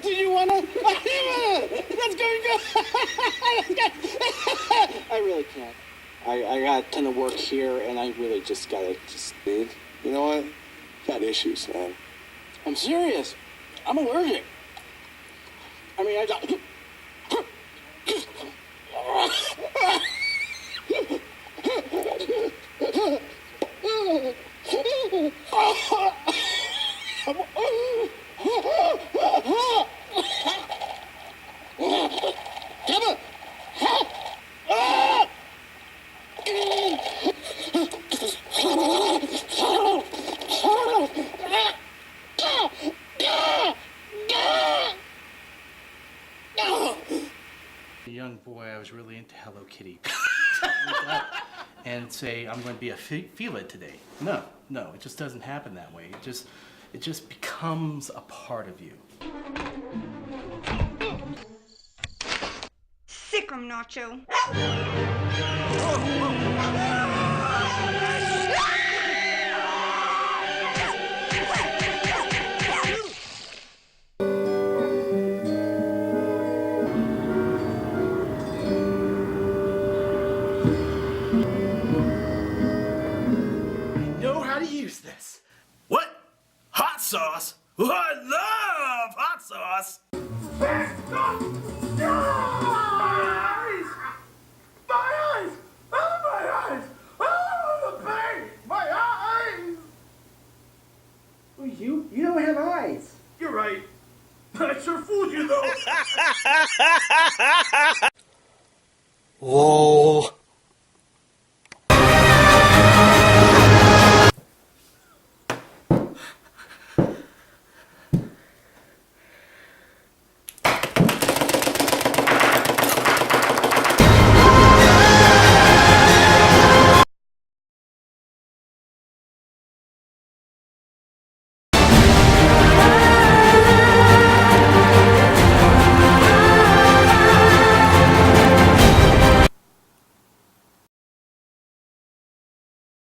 Do you wanna? Let's go. I really can't. I got a ton of work here, and I really just gotta Dude, you know what? Got issues, man. I'm serious. I'm allergic. I mean, I got. A young boy, I was really into Hello Kitty. And say, I'm going to be a Felid today. No, it just doesn't happen that way. It just becomes a part of you. Sick 'em, Nacho. Use this. What? Hot sauce? Oh, I love hot sauce. My eyes! Oh, my eyes! Oh, the pain! My eyes! Well, you don't have eyes. You're right. I sure fooled you, though. Whoa.